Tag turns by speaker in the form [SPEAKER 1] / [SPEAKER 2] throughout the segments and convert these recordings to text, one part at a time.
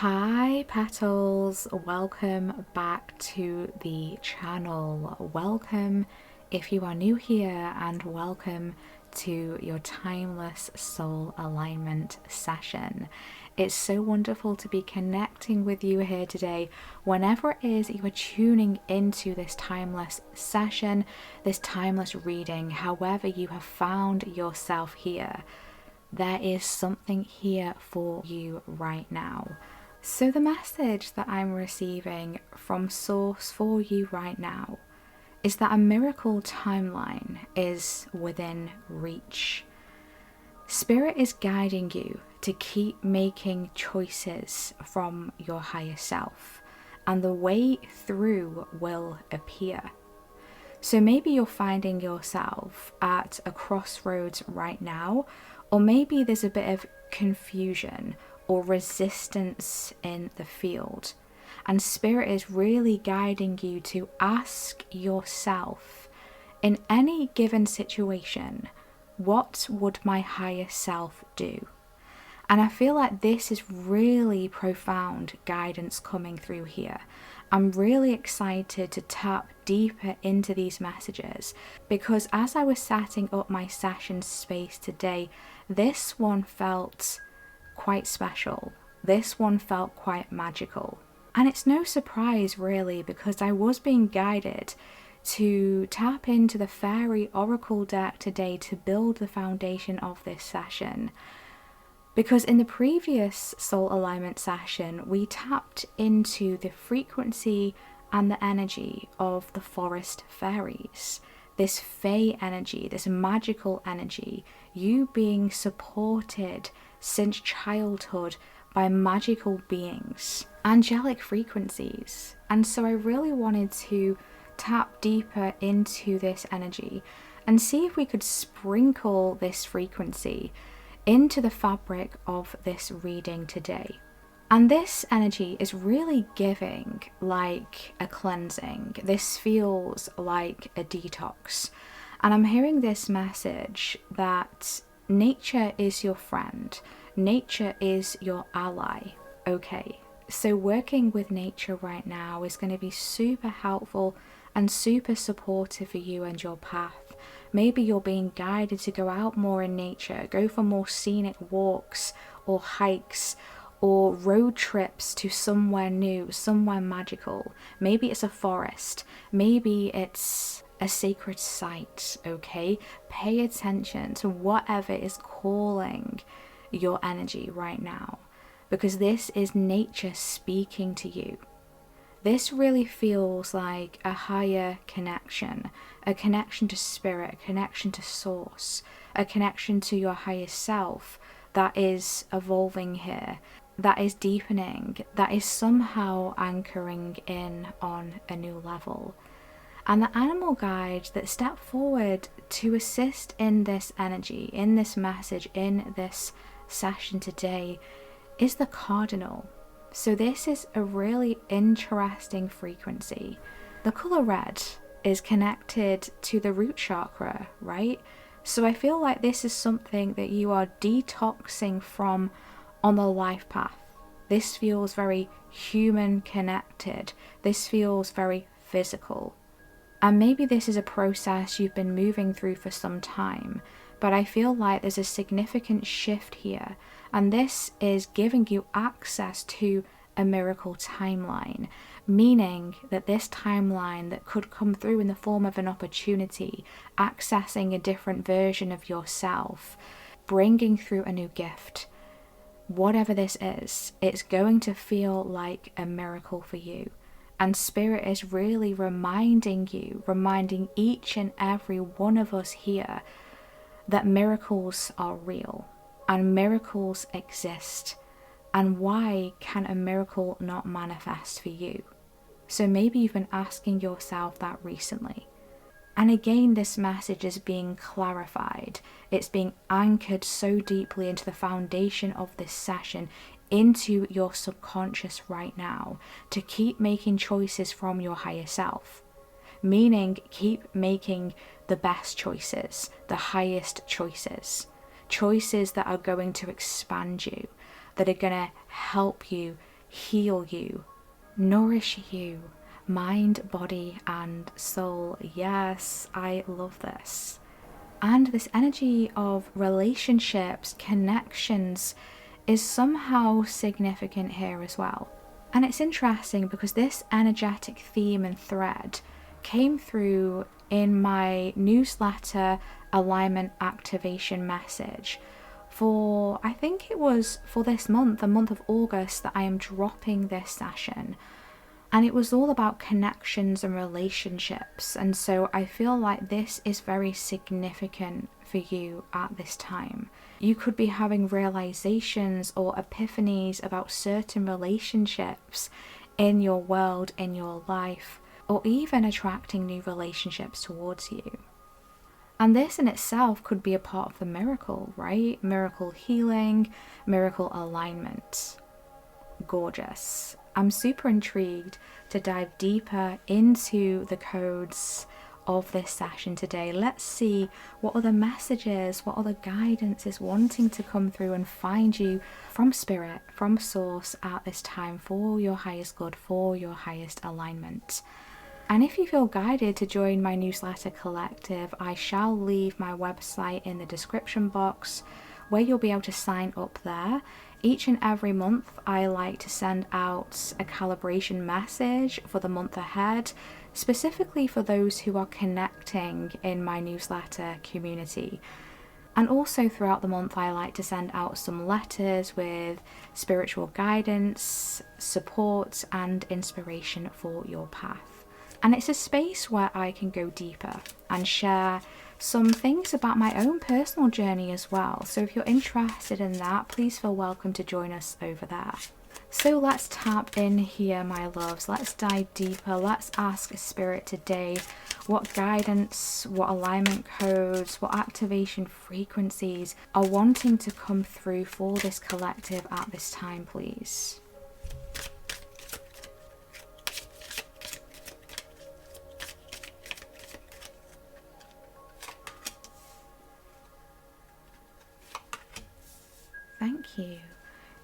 [SPEAKER 1] Hi petals, welcome back to the channel. Welcome if you are new here, and welcome to your timeless soul alignment session. It's so wonderful to be connecting with you here today. Whenever it is you are tuning into this timeless session, this timeless reading, however you have found yourself here, there is something here for you right now. So the message that I'm receiving from Source for you right now is that a miracle timeline is within reach. Spirit is guiding you to keep making choices from your higher self, and the way through will appear. So maybe you're finding yourself at a crossroads right now, or maybe there's a bit of confusion or resistance in the field. And Spirit is really guiding you to ask yourself, in any given situation, what would my higher self do? And I feel like this is really profound guidance coming through here. I'm really excited to tap deeper into these messages, because as I was setting up my session space today, this one felt quite special. This one felt quite magical. And it's no surprise really, because I was being guided to tap into the Fairy Oracle deck today to build the foundation of this session. Because in the previous soul alignment session, we tapped into the frequency and the energy of the forest fairies. This fae energy, this magical energy, you being supported since childhood by magical beings, angelic frequencies. And so I really wanted to tap deeper into this energy and see if we could sprinkle this frequency into the fabric of this reading today. And this energy is really giving like a cleansing. This feels like a detox. And I'm hearing this message that nature is your friend. Nature is your ally. Okay, so working with nature right now is going to be super helpful and super supportive for you and your path. Maybe you're being guided to go out more in nature, go for more scenic walks or hikes or road trips to somewhere new, somewhere magical. Maybe it's a forest, maybe it's a sacred site, okay? Pay attention to whatever is calling your energy right now, because this is nature speaking to you. This really feels like a higher connection, a connection to spirit, a connection to source, a connection to your higher self that is evolving here, that is deepening, that is somehow anchoring in on a new level. And the animal guides that step forward to assist in this energy, in this message, in this session today is the cardinal. So this is a really interesting frequency. The color red is connected to the root chakra, right? So I feel like this is something that you are detoxing from on the life path. This feels very human connected. This feels very physical. And maybe this is a process you've been moving through for some time, but I feel like there's a significant shift here, and this is giving you access to a miracle timeline, meaning that this timeline that could come through in the form of an opportunity, accessing a different version of yourself, bringing through a new gift. Whatever this is, it's going to feel like a miracle for you. And Spirit is really reminding you, reminding each and every one of us here, that miracles are real and miracles exist. And why can a miracle not manifest for you? So maybe you've been asking yourself that recently. And again, this message is being clarified. It's being anchored so deeply into the foundation of this session, into your subconscious right now, to keep making choices from your higher self. Meaning, keep making the best choices, the highest choices. Choices that are going to expand you, that are going to help you heal you, nourish you, mind, body, and soul. Yes, I love this. And this energy of relationships, connections, is somehow significant here as well. And it's interesting because this energetic theme and thread came through in my newsletter alignment activation message for, I think it was for this month, the month of August, that I am dropping this session. And it was all about connections and relationships. And so I feel like this is very significant for you at this time. You could be having realizations or epiphanies about certain relationships in your world, in your life, or even attracting new relationships towards you. And this in itself could be a part of the miracle, right? Miracle healing, miracle alignment. Gorgeous. I'm super intrigued to dive deeper into the codes of this session today. Let's see what other messages, what other guidance is wanting to come through and find you from spirit, from source at this time for your highest good, for your highest alignment. And if you feel guided to join my newsletter collective, I shall leave my website in the description box where you'll be able to sign up there. Each and every month, I like to send out a calibration message for the month ahead, specifically for those who are connecting in my newsletter community. And also throughout the month, I like to send out some letters with spiritual guidance, support, and inspiration for your path. And it's a space where I can go deeper and share some things about my own personal journey as well. So if you're interested in that, please feel welcome to join us over there. So let's tap in here, my loves. Let's dive deeper. Let's ask Spirit today what guidance, what alignment codes, what activation frequencies are wanting to come through for this collective at this time, please. Thank you.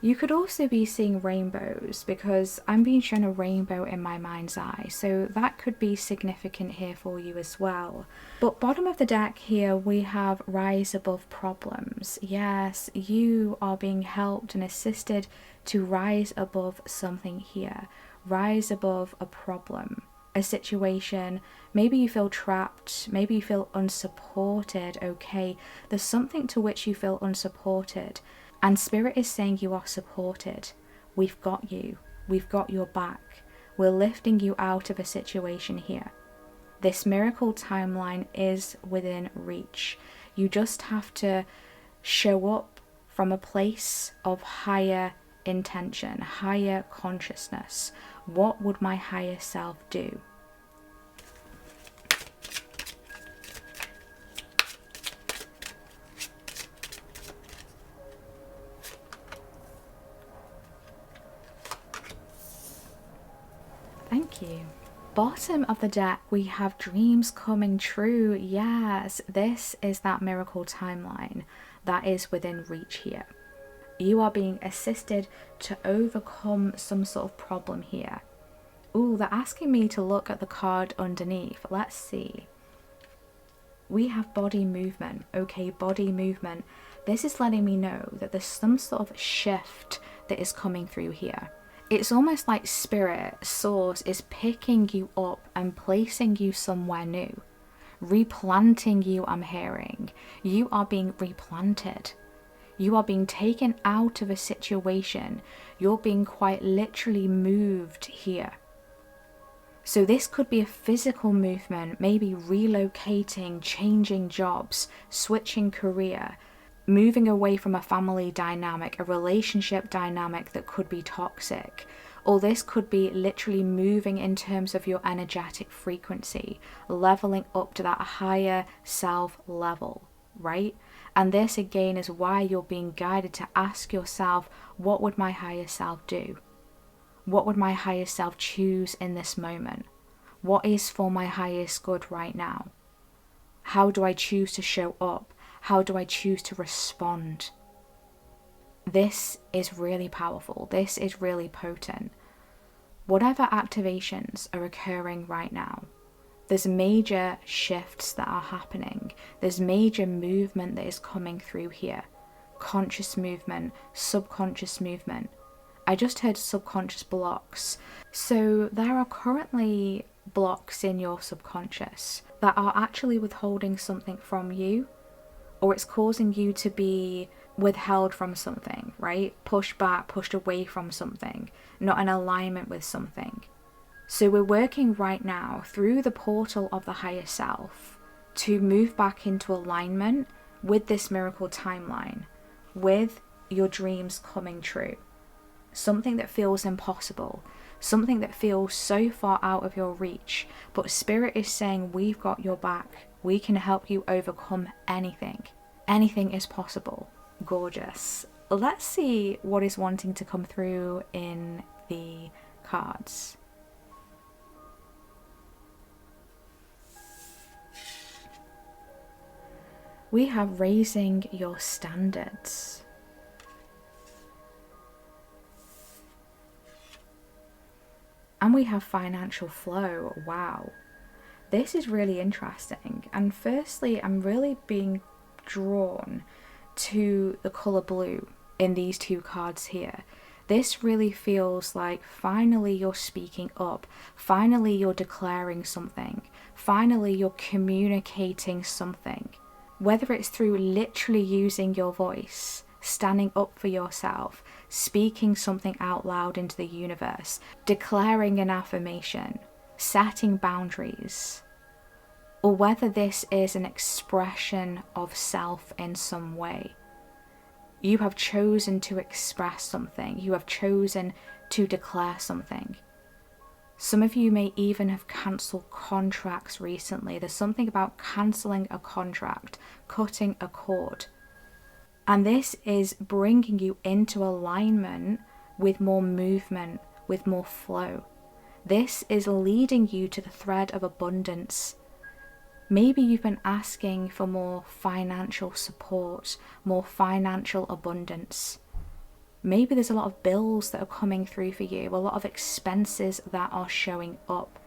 [SPEAKER 1] You could also be seeing rainbows because I'm being shown a rainbow in my mind's eye, so that could be significant here for you as well. But bottom of the deck here, we have rise above problems. Yes, you are being helped and assisted to rise above something here. Rise above a problem, a situation. Maybe you feel trapped, maybe you feel unsupported. Okay, there's something to which you feel unsupported. And Spirit is saying you are supported. We've got you. We've got your back. We're lifting you out of a situation here. This miracle timeline is within reach. You just have to show up from a place of higher intention, higher consciousness. What would my higher self do? Thank you. Bottom of the deck, we have dreams coming true. Yes, this is that miracle timeline that is within reach here. You are being assisted to overcome some sort of problem here. Ooh, they're asking me to look at the card underneath. Let's see. We have body movement. Okay, body movement. This is letting me know that there's some sort of shift that is coming through here. It's almost like Spirit, Source, is picking you up and placing you somewhere new. Replanting you, I'm hearing. You are being replanted. You are being taken out of a situation. You're being quite literally moved here. So this could be a physical movement, maybe relocating, changing jobs, switching career, moving away from a family dynamic, a relationship dynamic that could be toxic. Or this could be literally moving in terms of your energetic frequency, leveling up to that higher self level, right? And this again is why you're being guided to ask yourself, what would my higher self do? What would my higher self choose in this moment? What is for my highest good right now? How do I choose to show up? How do I choose to respond? This is really powerful. This is really potent. Whatever activations are occurring right now, there's major shifts that are happening. There's major movement that is coming through here. Conscious movement, subconscious movement. I just heard subconscious blocks. So there are currently blocks in your subconscious that are actually withholding something from you, or it's causing you to be withheld from something, right? Pushed back, pushed away from something, not in alignment with something. So we're working right now through the portal of the higher self to move back into alignment with this miracle timeline, with your dreams coming true. Something that feels impossible, something that feels so far out of your reach, but Spirit is saying, we've got your back. We can help you overcome anything. Anything is possible. Gorgeous. Let's see what is wanting to come through in the cards. We have raising your standards. And we have financial flow. Wow. This is really interesting. And firstly, I'm really being drawn to the color blue in these two cards here. This really feels like finally you're speaking up. Finally you're declaring something. Finally you're communicating something. Whether it's through literally using your voice, standing up for yourself, speaking something out loud into the universe, declaring an affirmation, setting boundaries, or whether this is an expression of self in some way. You have chosen to express something. You have chosen to declare something. Some of you may even have cancelled contracts recently. There's something about cancelling a contract, cutting a cord. And this is bringing you into alignment with more movement, with more flow. This is leading you to the thread of abundance. Maybe you've been asking for more financial support, more financial abundance. Maybe there's a lot of bills that are coming through for you, a lot of expenses that are showing up.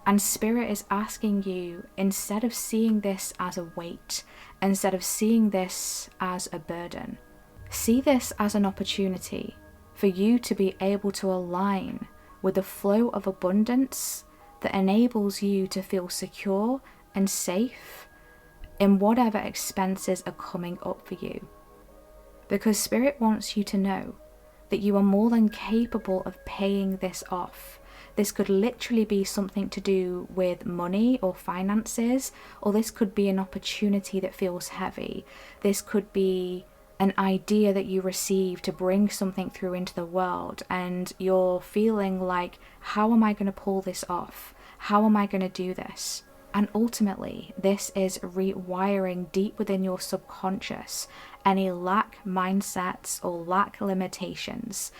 [SPEAKER 1] And Spirit is asking you, instead of seeing this as a weight, instead of seeing this as a burden, see this as an opportunity for you to be able to align with the flow of abundance that enables you to feel secure and safe in whatever expenses are coming up for you. Because Spirit wants you to know that you are more than capable of paying this off. This could literally be something to do with money or finances, or this could be an opportunity that feels heavy. This could be an idea that you receive to bring something through into the world, and you're feeling like, how am I going to pull this off? How am I going to do this? And ultimately, this is rewiring deep within your subconscious any lack mindsets or lack limitations.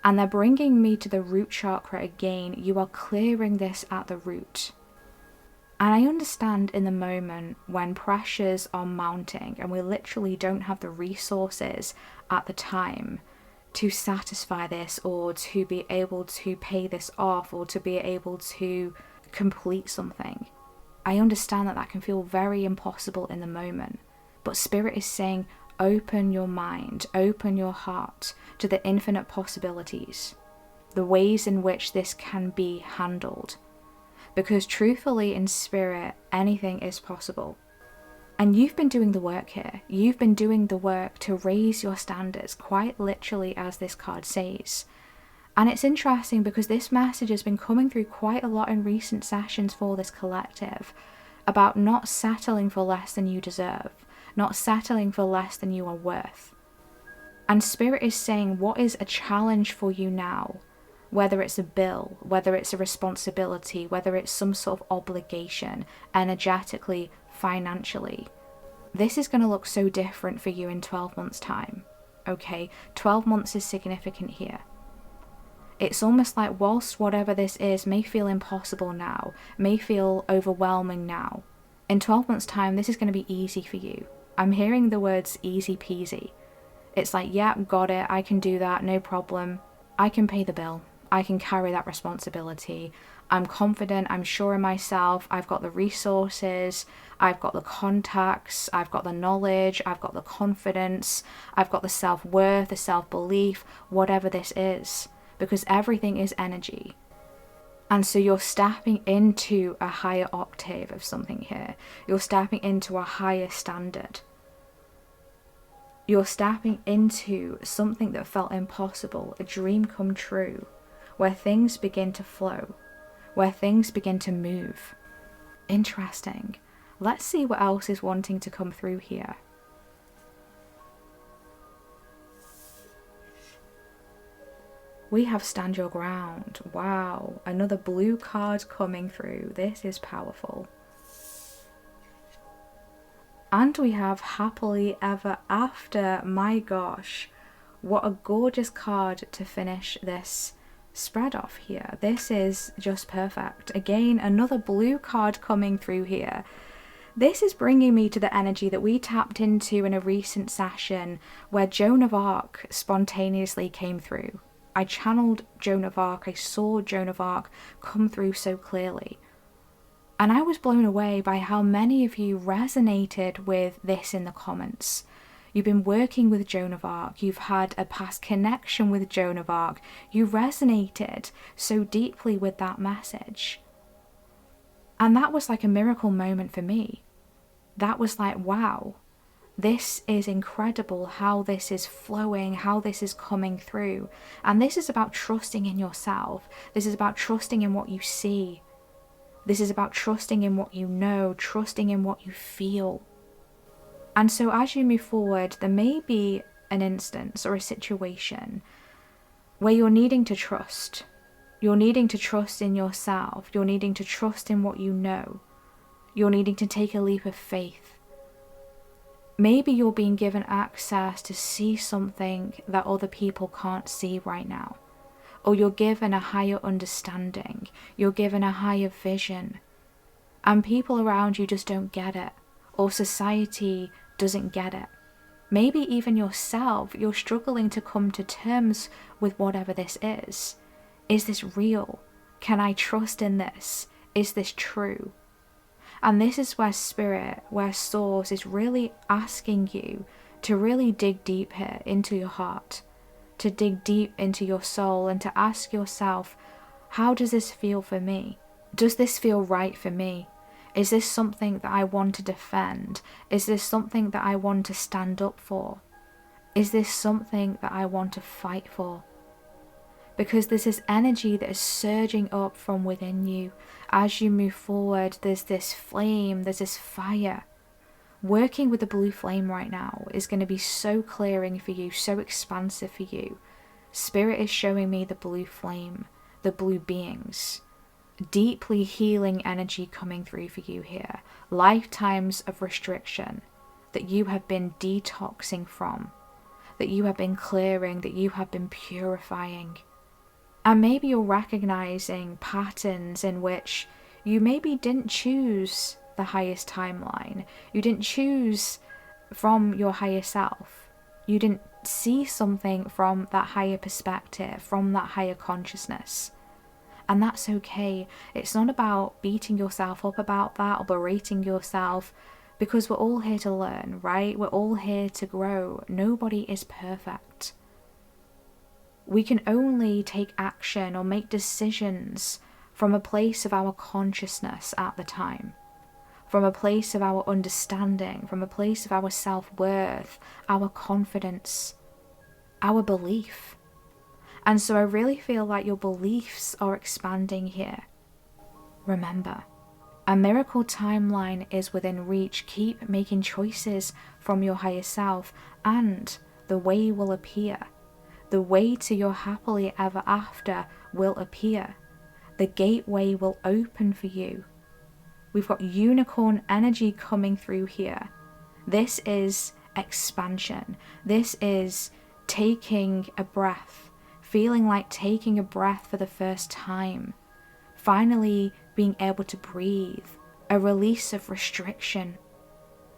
[SPEAKER 1] And they're bringing me to the root chakra again. You are clearing this at the root. And I understand in the moment when pressures are mounting and we literally don't have the resources at the time to satisfy this, or to be able to pay this off, or to be able to complete something. I understand that that can feel very impossible in the moment. But Spirit is saying, open your mind, open your heart to the infinite possibilities, the ways in which this can be handled. Because truthfully, in Spirit, anything is possible. And you've been doing the work here. You've been doing the work to raise your standards, quite literally, as this card says. And it's interesting because this message has been coming through quite a lot in recent sessions for this collective, about not settling for less than you deserve, not settling for less than you are worth. And Spirit is saying, what is a challenge for you now? Whether it's a bill, whether it's a responsibility, whether it's some sort of obligation, energetically, financially. This is going to look so different for you in 12 months' time. Okay, 12 months is significant here. It's almost like whilst whatever this is may feel impossible now, may feel overwhelming now, in 12 months' time this is going to be easy for you. I'm hearing the words easy peasy. It's like, yeah, got it. I can do that. No problem. I can pay the bill. I can carry that responsibility. I'm confident. I'm sure in myself. I've got the resources. I've got the contacts. I've got the knowledge. I've got the confidence. I've got the self-worth, the self-belief, whatever this is. Because everything is energy. And so you're stepping into a higher octave of something here. You're stepping into a higher standard. You're stepping into something that felt impossible, a dream come true, where things begin to flow, where things begin to move. Interesting. Let's see what else is wanting to come through here. We have stand your ground. Wow, another blue card coming through. This is powerful. And we have happily ever after. My gosh, what a gorgeous card to finish this spread off here. This is just perfect. Again, another blue card coming through here. This is bringing me to the energy that we tapped into in a recent session where Joan of Arc spontaneously came through. I channeled Joan of Arc. I saw Joan of Arc come through so clearly. And I was blown away by how many of you resonated with this in the comments. You've been working with Joan of Arc. You've had a past connection with Joan of Arc. You resonated so deeply with that message. And that was like a miracle moment for me. That was like, wow, this is incredible how this is flowing, how this is coming through. And this is about trusting in yourself. This is about trusting in what you see. This is about trusting in what you know, trusting in what you feel. And so as you move forward, there may be an instance or a situation where you're needing to trust. You're needing to trust in yourself. You're needing to trust in what you know. You're needing to take a leap of faith. Maybe you're being given access to see something that other people can't see right now. Or you're given a higher understanding, you're given a higher vision, and people around you just don't get it, or society doesn't get it. Maybe even yourself, you're struggling to come to terms with whatever this is. Is this real? Can I trust in this? Is this true? And this is where Spirit, where Source is really asking you to really dig deep here into your heart, to dig deep into your soul and to ask yourself, how does this feel for me? Does this feel right for me? Is this something that I want to defend? Is this something that I want to stand up for? Is this something that I want to fight for? Because there's this energy that is surging up from within you. As you move forward, there's this flame, there's this fire. Working with the blue flame right now is going to be so clearing for you, so expansive for you. Spirit is showing me the blue flame, the blue beings. Deeply healing energy coming through for you here. Lifetimes of restriction that you have been detoxing from, that you have been clearing, that you have been purifying. And maybe you're recognizing patterns in which you maybe didn't choose the highest timeline. You didn't choose from your higher self. You didn't see something from that higher perspective, from that higher consciousness. And that's okay. It's not about beating yourself up about that or berating yourself, because we're all here to learn, right? We're all here to grow. Nobody is perfect. We can only take action or make decisions from a place of our consciousness at the time, from a place of our understanding, from a place of our self-worth, our confidence, our belief. And so I really feel like your beliefs are expanding here. Remember, a miracle timeline is within reach. Keep making choices from your higher self, and the way will appear. The way to your happily ever after will appear. The gateway will open for you. We've got unicorn energy coming through here. This is expansion. This is taking a breath, feeling like taking a breath for the first time. Finally being able to breathe. A release of restriction.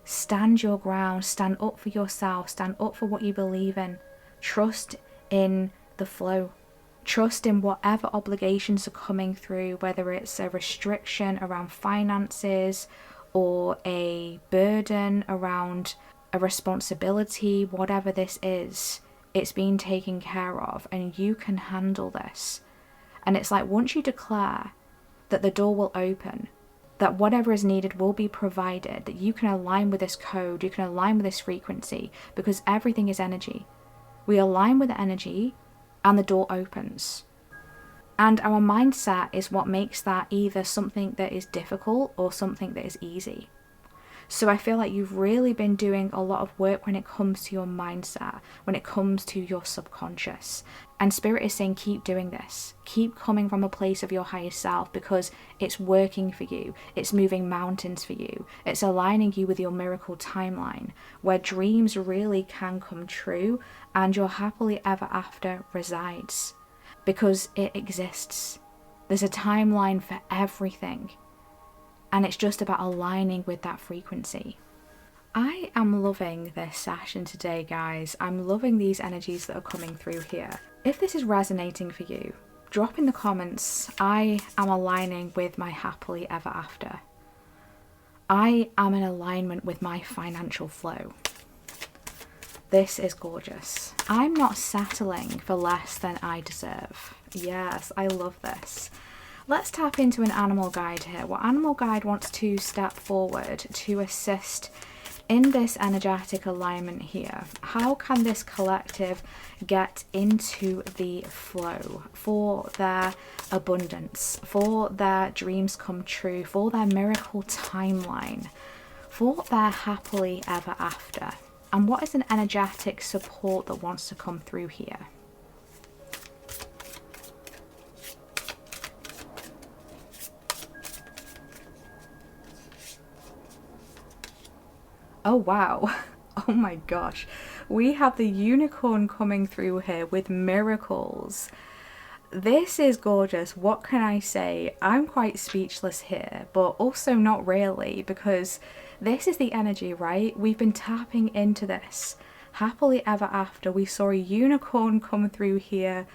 [SPEAKER 1] Stand your ground, stand up for yourself, stand up for what you believe in. Trust in the flow. Trust in whatever obligations are coming through, whether it's a restriction around finances or a burden around a responsibility, whatever this is, it's being taken care of and you can handle this. And it's like, once you declare that the door will open, that whatever is needed will be provided, that you can align with this code, you can align with this frequency, because everything is energy. We align with the energy and the door opens. And our mindset is what makes that either something that is difficult or something that is easy. So I feel like you've really been doing a lot of work when it comes to your mindset, when it comes to your subconscious. And Spirit is saying, keep doing this. Keep coming from a place of your higher self, because it's working for you. It's moving mountains for you. It's aligning you with your miracle timeline, where dreams really can come true and your happily ever after resides, because it exists. There's a timeline for everything. And it's just about aligning with that frequency. I am loving this session today, guys. I'm loving these energies that are coming through here. If this is resonating for you, drop in the comments, I am aligning with my happily ever after. I am in alignment with my financial flow. This is gorgeous. I'm not settling for less than I deserve. Yes, I love this. Let's tap into an animal guide here. What animal guide wants to step forward to assist in this energetic alignment here? How can this collective get into the flow for their abundance, for their dreams come true, for their miracle timeline, for their happily ever after? And what is an energetic support that wants to come through here? Oh wow, oh my gosh, we have the unicorn coming through here with miracles. This is gorgeous. What can I say? I'm quite speechless here, but also not really, because this is the energy, right? We've been tapping into this. Happily ever after, we saw a unicorn come through here,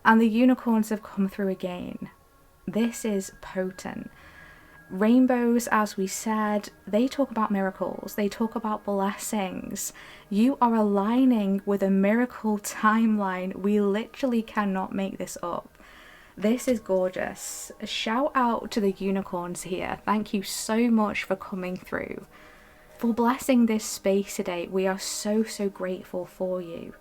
[SPEAKER 1] and the unicorns have come through again. This is potent. Rainbows, as we said, they talk about miracles, they talk about blessings. You are aligning with a miracle timeline. We literally cannot make this up. This is gorgeous. A shout out to the unicorns here. Thank you so much for coming through, for blessing this space today. We are so grateful for you.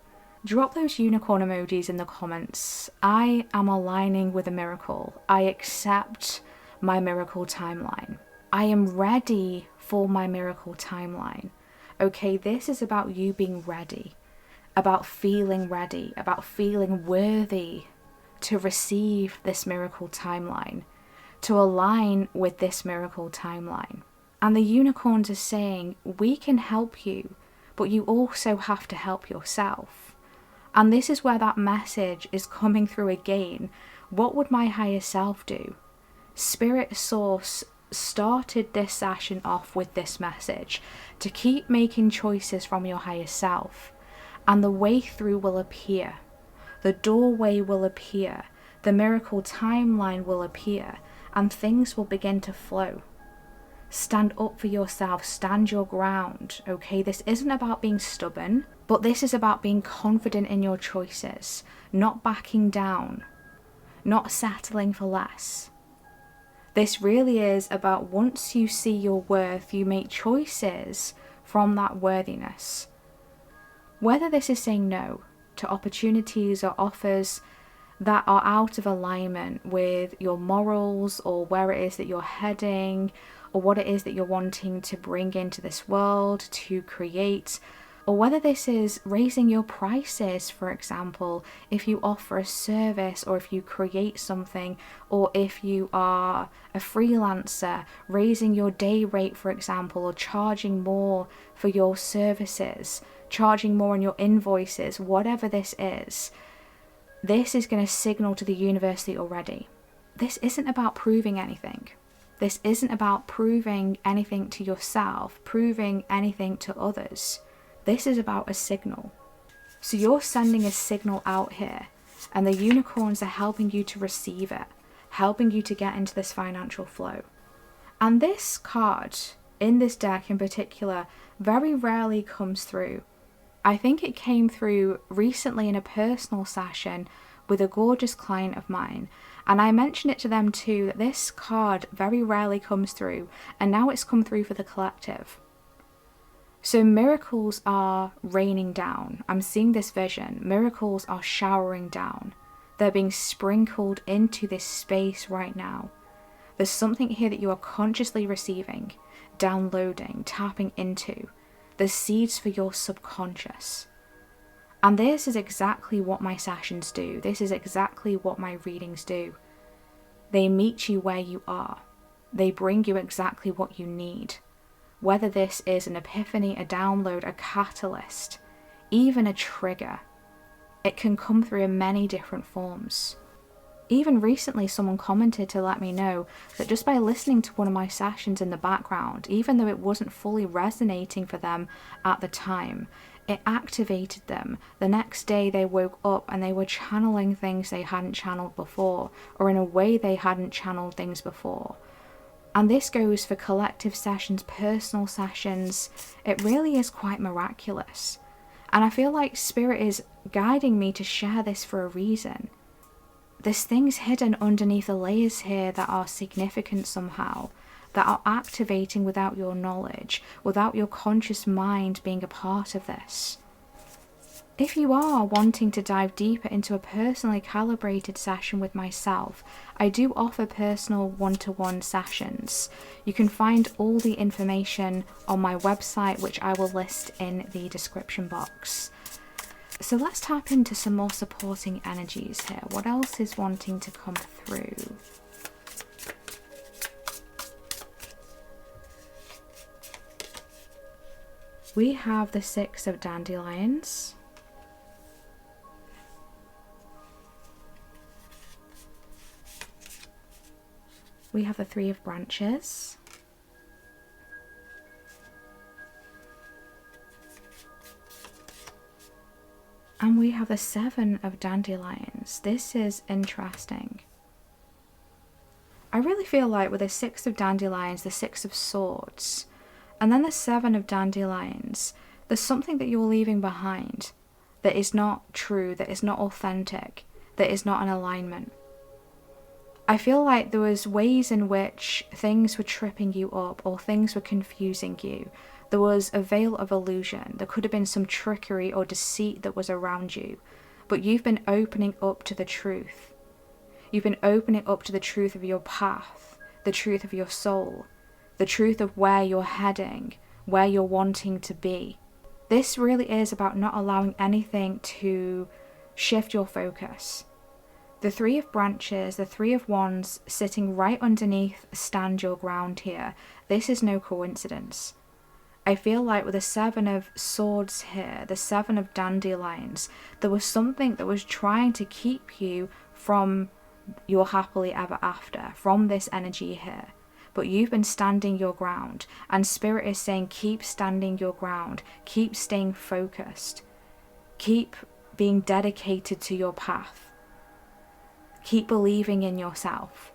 [SPEAKER 1] Drop those unicorn emojis in the comments. I am aligning with a miracle. I accept my miracle timeline. I am ready for my miracle timeline. Okay, this is about you being ready, about feeling ready, about feeling worthy to receive this miracle timeline, to align with this miracle timeline. And the unicorns are saying, we can help you, but you also have to help yourself. And this is where that message is coming through again. What would my higher self do? Spirit Source started this session off with this message to keep making choices from your higher self, and the way through will appear. The doorway will appear. The miracle timeline will appear, and things will begin to flow. Stand up for yourself. Stand your ground. Okay, this isn't about being stubborn, but this is about being confident in your choices, not backing down, not settling for less. This really is about, once you see your worth, you make choices from that worthiness. Whether this is saying no to opportunities or offers that are out of alignment with your morals, or where it is that you're heading, or what it is that you're wanting to bring into this world, to create, or whether this is raising your prices, for example, if you offer a service, or if you create something, or if you are a freelancer, raising your day rate, for example, or charging more for your services, charging more on your invoices, whatever this is going to signal to the universe that you're ready. This isn't about proving anything. This isn't about proving anything to yourself, proving anything to others. This is about a signal. So you're sending a signal out here, and the unicorns are helping you to receive it, helping you to get into this financial flow. And this card, in this deck in particular, very rarely comes through. I think it came through recently in a personal session with a gorgeous client of mine, and I mentioned it to them too, that this card very rarely comes through, and now it's come through for the collective. So miracles are raining down. I'm seeing this vision. Miracles are showering down. They're being sprinkled into this space right now. There's something here that you are consciously receiving, downloading, tapping into. There's seeds for your subconscious. And this is exactly what my sessions do. This is exactly what my readings do. They meet you where you are. They bring you exactly what you need. Whether this is an epiphany, a download, a catalyst, even a trigger, it can come through in many different forms. Even recently, someone commented to let me know that just by listening to one of my sessions in the background, even though it wasn't fully resonating for them at the time, it activated them. The next day they woke up and they were channeling things they hadn't channeled before, or in a way they hadn't channeled things before. And this goes for collective sessions, personal sessions. It really is quite miraculous. And I feel like Spirit is guiding me to share this for a reason. There's things hidden underneath the layers here that are significant somehow, that are activating without your knowledge, without your conscious mind being a part of this. If you are wanting to dive deeper into a personally calibrated session with myself, I do offer personal one-to-one sessions. You can find all the information on my website, which I will list in the description box. So let's tap into some more supporting energies here. What else is wanting to come through? We have the 6 of dandelions. We have the 3 of branches. And we have the 7 of dandelions. This is interesting. I really feel like with the 6 of dandelions, the 6 of swords, and then the 7 of dandelions, there's something that you're leaving behind that is not true, that is not authentic, that is not in alignment. I feel like there was ways in which things were tripping you up or things were confusing you. There was a veil of illusion. There could have been some trickery or deceit that was around you, but you've been opening up to the truth. You've been opening up to the truth of your path, the truth of your soul, the truth of where you're heading, where you're wanting to be. This really is about not allowing anything to shift your focus. The 3 of branches, the 3 of wands sitting right underneath stand your ground here. This is no coincidence. I feel like with the 7 of swords here, the 7 of dandelions, there was something that was trying to keep you from your happily ever after, from this energy here. But you've been standing your ground, and Spirit is saying keep standing your ground, keep staying focused, keep being dedicated to your path, keep believing in yourself,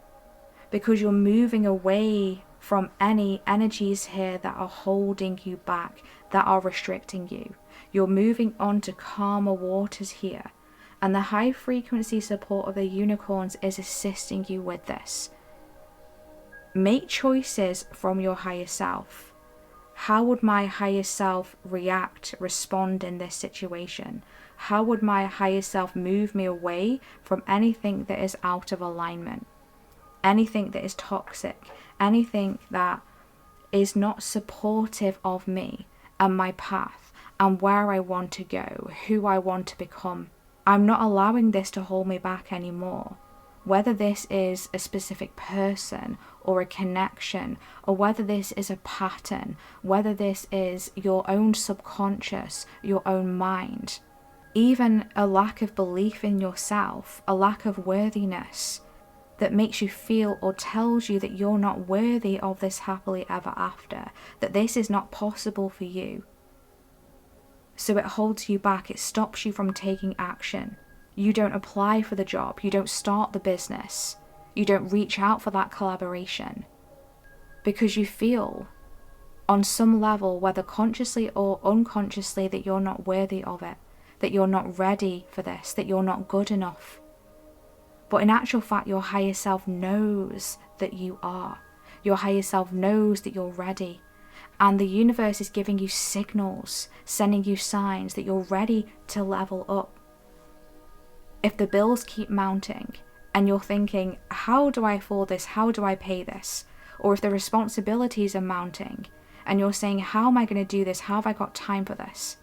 [SPEAKER 1] because you're moving away from any energies here that are holding you back, that are restricting you. You're moving on to calmer waters here, and the high frequency support of the unicorns is assisting you with this. Make choices from your higher self. How would my higher self react, respond in this situation? How would my higher self move me away from anything that is out of alignment? Anything that is toxic, anything that is not supportive of me and my path and where I want to go, who I want to become. I'm not allowing this to hold me back anymore. Whether this is a specific person or a connection, or whether this is a pattern, whether this is your own subconscious, your own mind, even a lack of belief in yourself, a lack of worthiness. that makes you feel or tells you that you're not worthy of this happily ever after, that this is not possible for you. So it holds you back, it stops you from taking action. You don't apply for the job, you don't start the business, you don't reach out for that collaboration, because you feel on some level, whether consciously or unconsciously, that you're not worthy of it, that you're not ready for this, that you're not good enough. But in actual fact, your higher self knows that you are. Your higher self knows that you're ready. And the universe is giving you signals, sending you signs that you're ready to level up. If the bills keep mounting and you're thinking, how do I afford this? How do I pay this? Or if the responsibilities are mounting and you're saying, how am I going to do this? How have I got time for this?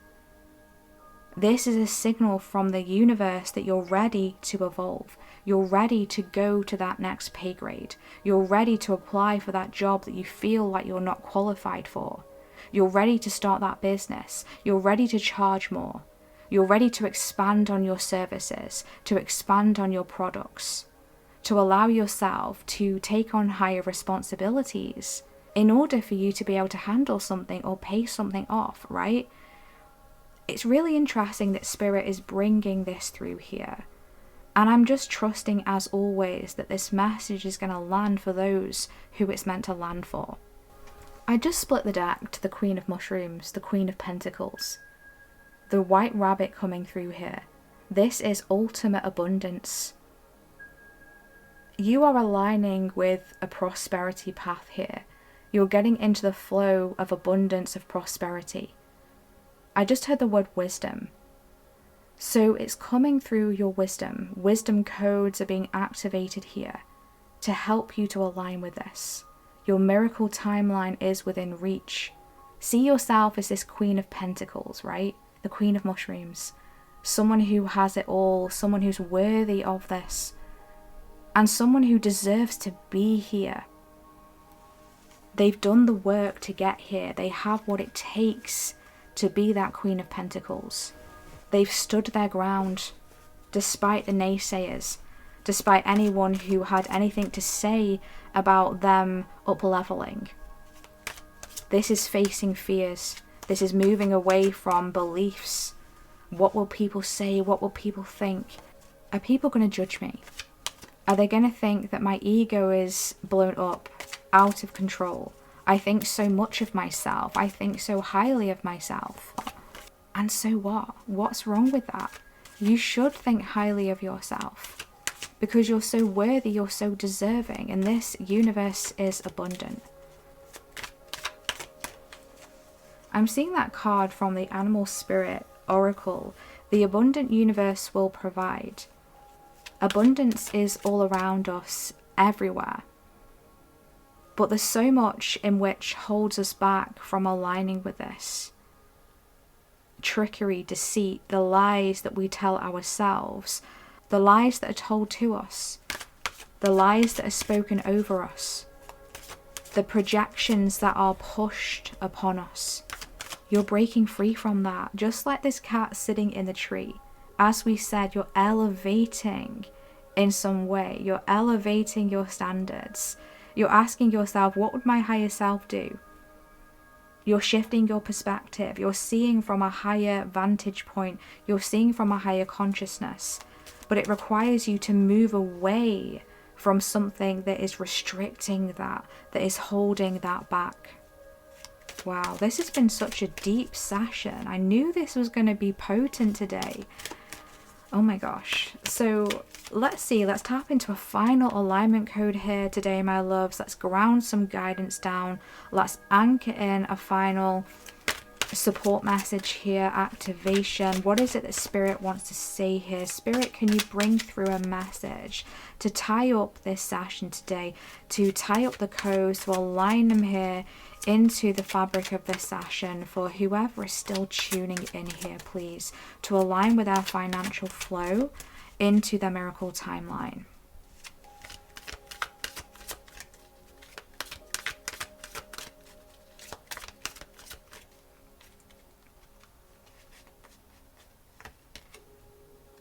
[SPEAKER 1] This is a signal from the universe that you're ready to evolve. You're ready to go to that next pay grade. You're ready to apply for that job that you feel like you're not qualified for. You're ready to start that business. You're ready to charge more. You're ready to expand on your services, to expand on your products, to allow yourself to take on higher responsibilities in order for you to be able to handle something or pay something off, right? It's really interesting that Spirit is bringing this through here. And I'm just trusting, as always, that this message is going to land for those who it's meant to land for. I just split the deck to the Queen of Mushrooms, the Queen of Pentacles. The White Rabbit coming through here. This is ultimate abundance. You are aligning with a prosperity path here. You're getting into the flow of abundance, of prosperity. I just heard the word wisdom. So it's coming through your wisdom. Wisdom codes are being activated here to help you to align with this. Your miracle timeline is within reach. See yourself as this Queen of Pentacles, right? The Queen of Mushrooms. Someone who has it all, someone who's worthy of this, and someone who deserves to be here. They've done the work to get here. They have what it takes to be that Queen of Pentacles. They've stood their ground despite the naysayers, despite anyone who had anything to say about them up-leveling. This is facing fears. This is moving away from beliefs. What will people say? What will people think? Are people going to judge me? Are they going to think that my ego is blown up, out of control? I think so much of myself. I think so highly of myself. And so what? What's wrong with that? You should think highly of yourself because you're so worthy, you're so deserving, and this universe is abundant. I'm seeing that card from the Animal Spirit Oracle. The abundant universe will provide. Abundance is all around us, everywhere. But there's so much in which holds us back from aligning with this. Trickery, deceit, the lies that we tell ourselves, the lies that are told to us, the lies that are spoken over us, the projections that are pushed upon us. You're breaking free from that, just like this cat sitting in the tree. As we said, you're elevating in some way. You're elevating your standards. You're asking yourself, what would my higher self do? You're shifting your perspective. You're seeing from a higher vantage point. You're seeing from a higher consciousness. But it requires you to move away from something that is restricting that is holding that back. Wow, this has been such a deep session. I knew this was going to be potent today. Oh my gosh. So let's see, let's tap into a final alignment code here today, my loves. Let's ground some guidance down. Let's anchor in a final support message here, activation. What is it that Spirit wants to say here? Spirit, can you bring through a message to tie up this session today, to tie up the codes, to align them here into the fabric of this session for whoever is still tuning in here, please, to align with our financial flow into the miracle timeline.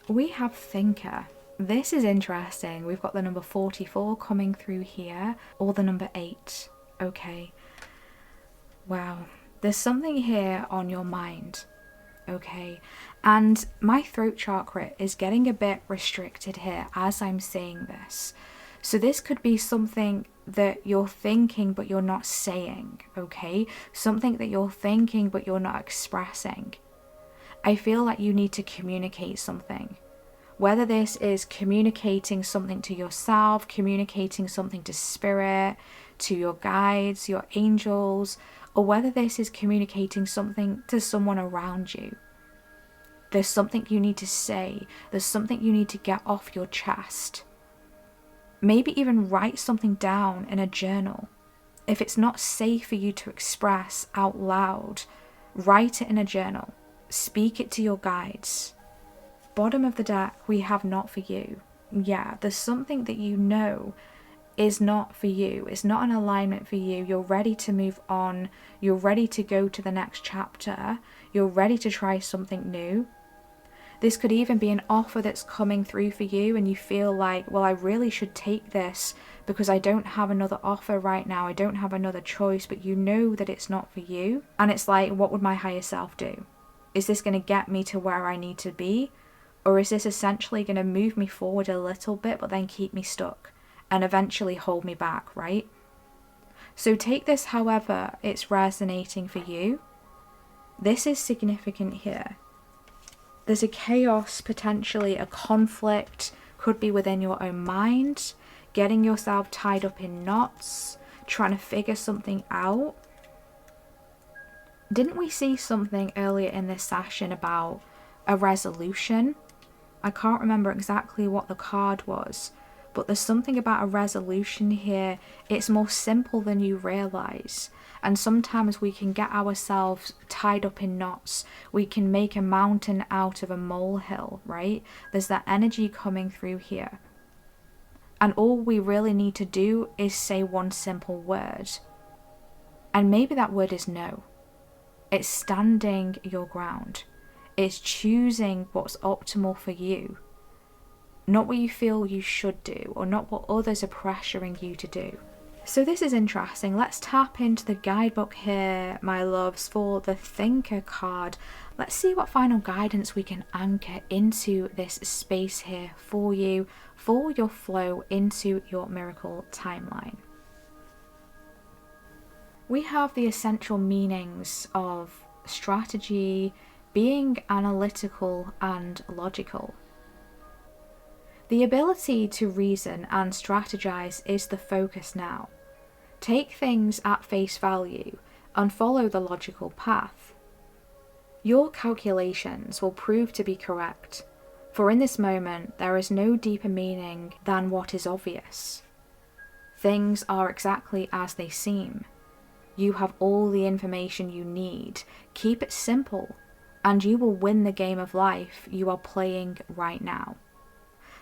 [SPEAKER 1] We have thinker. This is interesting. We've got the number 44 coming through here, or the number 8. Okay. Wow. There's something here on your mind. Okay. And my throat chakra is getting a bit restricted here as I'm saying this. So this could be something that you're thinking but you're not saying, okay? Something that you're thinking but you're not expressing. I feel like you need to communicate something. Whether this is communicating something to yourself, communicating something to spirit, to your guides, your angels, or whether this is communicating something to someone around you. There's something you need to say. There's something you need to get off your chest. Maybe even write something down in a journal. If it's not safe for you to express out loud, write it in a journal. Speak it to your guides. Bottom of the deck, we have not for you. Yeah, there's something that you know is not for you. It's not an alignment for you. You're ready to move on. You're ready to go to the next chapter. You're ready to try something new. This could even be an offer that's coming through for you and you feel like, well, I really should take this because I don't have another offer right now. I don't have another choice, but you know that it's not for you. And it's like, what would my higher self do? Is this going to get me to where I need to be? Or is this essentially going to move me forward a little bit, but then keep me stuck and eventually hold me back, right? So take this however it's resonating for you. This is significant here. There's a chaos, potentially a conflict, could be within your own mind, getting yourself tied up in knots, trying to figure something out. Didn't we see something earlier in this session about a resolution? I can't remember exactly what the card was, but there's something about a resolution here. It's more simple than you realize. And sometimes we can get ourselves tied up in knots. We can make a mountain out of a molehill, right? There's that energy coming through here. And all we really need to do is say one simple word. And maybe that word is no. It's standing your ground. It's choosing what's optimal for you. Not what you feel you should do, or not what others are pressuring you to do. So this is interesting. Let's tap into the guidebook here, my loves, for the Thinker card. Let's see what final guidance we can anchor into this space here for you, for your flow into your miracle timeline. We have the essential meanings of strategy, being analytical and logical. The ability to reason and strategize is the focus now. Take things at face value and follow the logical path. Your calculations will prove to be correct, for in this moment there is no deeper meaning than what is obvious. Things are exactly as they seem. You have all the information you need. Keep it simple, and you will win the game of life you are playing right now.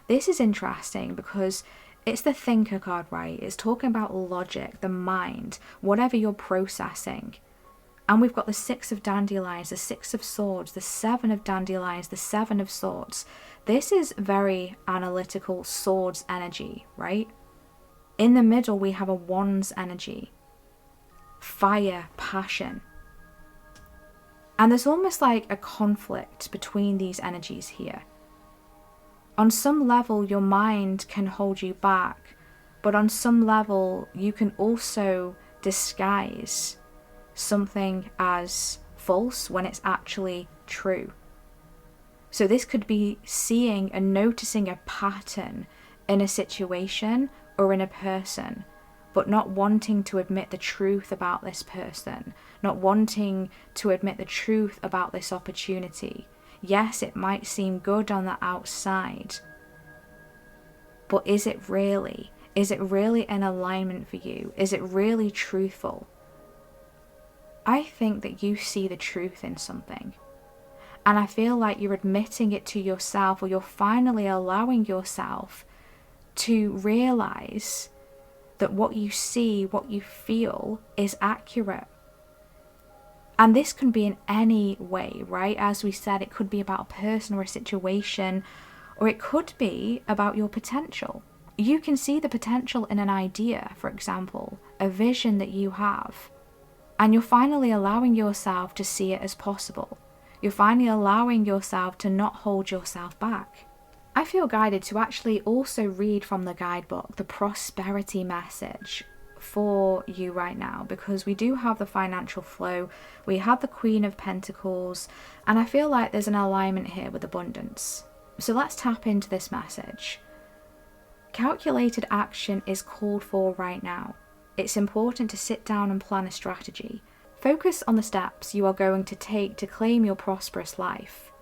[SPEAKER 1] This is interesting because it's the Thinker card, right? It's talking about logic, the mind, whatever you're processing. And we've got the 6 of dandelions, the 6 of swords, the 7 of dandelions, the 7 of swords. This is very analytical swords energy, right? In the middle, we have a wands energy. Fire, passion. And there's almost like a conflict between these energies here. On some level, your mind can hold you back, but on some level, you can also disguise something as false when it's actually true. So this could be seeing and noticing a pattern in a situation or in a person, but not wanting to admit the truth about this person, not wanting to admit the truth about this opportunity. Yes, it might seem good on the outside, but is it really? Is it really an alignment for you? Is it really truthful? I think that you see the truth in something, and I feel like you're admitting it to yourself, or you're finally allowing yourself to realize that what you see, what you feel is accurate. And this can be in any way, right? As we said, it could be about a person or a situation, Or it could be about your potential. You can see the potential in an idea, for example, a vision that you have, and you're finally allowing yourself to see it as possible. You're finally allowing yourself to not hold yourself back. I feel guided to actually also read from the guidebook the prosperity message for you right now, because we do have the financial flow, we have the Queen of Pentacles, and I feel like there's an alignment here with abundance. So let's tap into this message. Calculated action is called for right now. It's important to sit down and plan a strategy. Focus on the steps you are going to take to claim your prosperous life.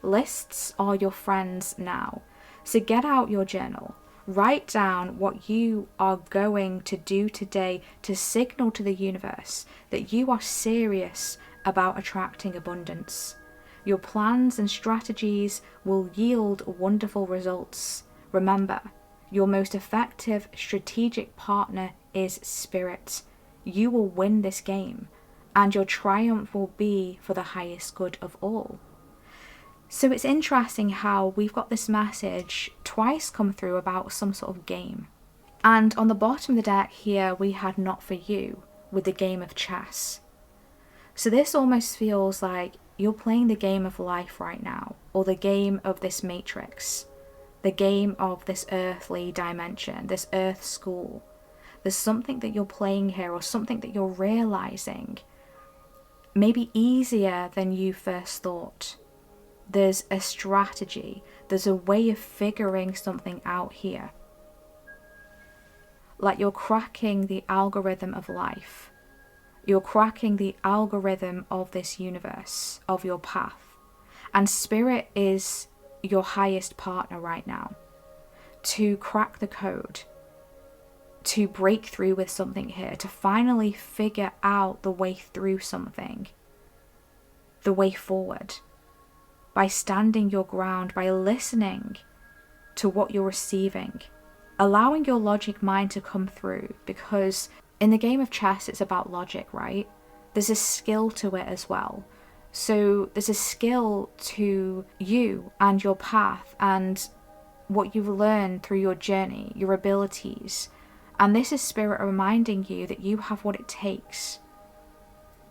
[SPEAKER 1] Lists are your friends now. So get out your journal. Write down what you are going to do today to signal to the universe that you are serious about attracting abundance. Your plans and strategies will yield wonderful results. Remember, your most effective strategic partner is Spirit. You will win this game, and your triumph will be for the highest good of all. So it's interesting how we've got this message twice come through about some sort of game. And on the bottom of the deck here, we had Not For You with the game of chess. So this almost feels like you're playing the game of life right now, or the game of this matrix, the game of this earthly dimension, this earth school. There's something that you're playing here, or something that you're realizing, maybe easier than you first thought. There's a strategy, there's a way of figuring something out here. Like you're cracking the algorithm of life. You're cracking the algorithm of this universe, of your path. And Spirit is your highest partner right now to crack the code, to break through with something here, to finally figure out the way through something, the way forward, by standing your ground, by listening to what you're receiving, allowing your logic mind to come through, because in the game of chess, it's about logic, right? There's a skill to it as well. So there's a skill to you and your path and what you've learned through your journey, your abilities. And this is Spirit reminding you that you have what it takes.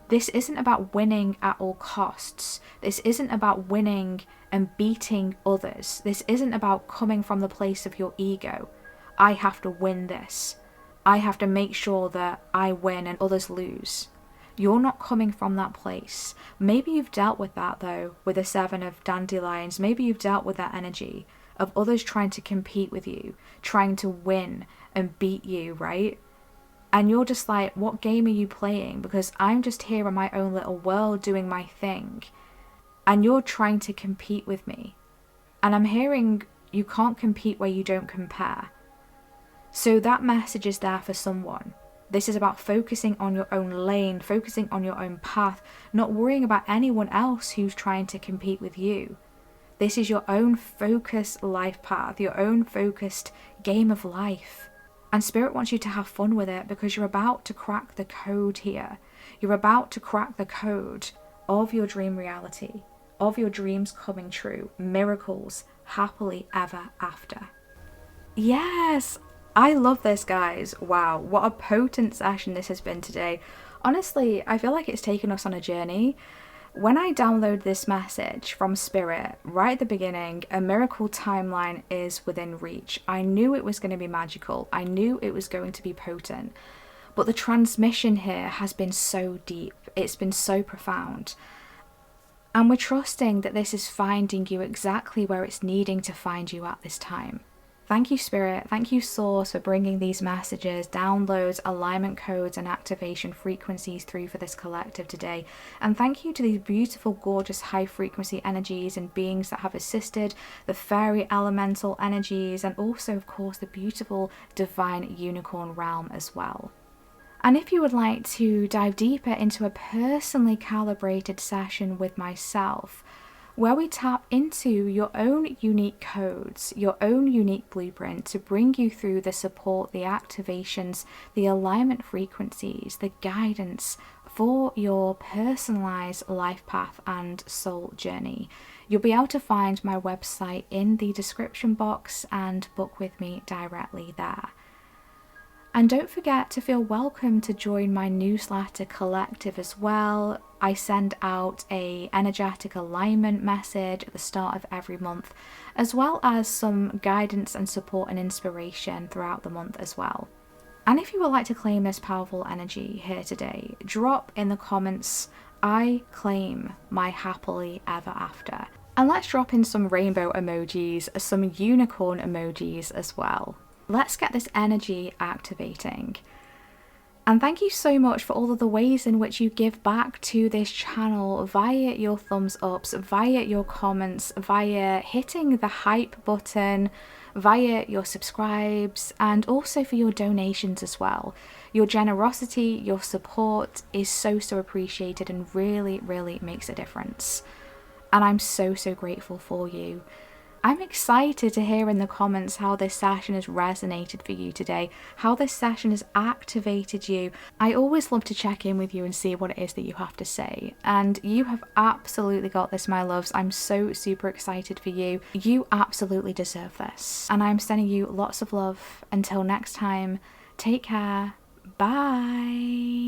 [SPEAKER 1] This isn't about winning at all costs. This isn't about winning and beating others. This isn't about coming from the place of your ego. I have to win this. I have to make sure that I win and others lose. You're not coming from that place. Maybe you've dealt with that though, with the 7 of dandelions. Maybe you've dealt with that energy of others trying to compete with you, trying to win and beat you, right? And you're just like, what game are you playing? Because I'm just here in my own little world doing my thing. And you're trying to compete with me. And I'm hearing you can't compete where you don't compare. So that message is there for someone. This is about focusing on your own lane, focusing on your own path, not worrying about anyone else who's trying to compete with you. This is your own focused life path, your own focused game of life. And Spirit wants you to have fun with it, because you're about to crack the code here. You're about to crack the code of your dream reality, of your dreams coming true, miracles, happily ever after. Yes, I love this, guys. Wow, what a potent session this has been today. Honestly, I feel like it's taken us on a journey. When I download this message from Spirit, right at the beginning, a miracle timeline is within reach. I knew it was going to be magical. I knew it was going to be potent. But the transmission here has been so deep. It's been so profound. And we're trusting that this is finding you exactly where it's needing to find you at this time. Thank you, Spirit. Thank you, Source, for bringing these messages, downloads, alignment codes, and activation frequencies through for this collective today. And thank you to these beautiful, gorgeous, high-frequency energies and beings that have assisted, the fairy elemental energies, and also, of course, the beautiful divine unicorn realm as well. And if you would like to dive deeper into a personally calibrated session with myself, where we tap into your own unique codes, your own unique blueprint to bring you through the support, the activations, the alignment frequencies, the guidance for your personalized life path and soul journey. you'll be able to find my website in the description box and book with me directly there. And don't forget to feel welcome to join my newsletter collective as well. I send out a energetic alignment message at the start of every month, as well as some guidance and support and inspiration throughout the month as well. And if you would like to claim this powerful energy here today, drop in the comments, "I claim my happily ever after." And let's drop in some rainbow emojis, some unicorn emojis as well. Let's get this energy activating. And thank you so much for all of the ways in which you give back to this channel via your thumbs ups, via your comments, via hitting the hype button, via your subscribes, and also for your donations as well. Your generosity, your support is so appreciated and really makes a difference. And I'm so grateful for you. I'm excited to hear in the comments how this session has resonated for you today, how this session has activated you. I always love to check in with you and see what it is that you have to say. And you have absolutely got this, my loves. I'm so super excited for you. You absolutely deserve this. And I'm sending you lots of love. Until next time, take care. Bye.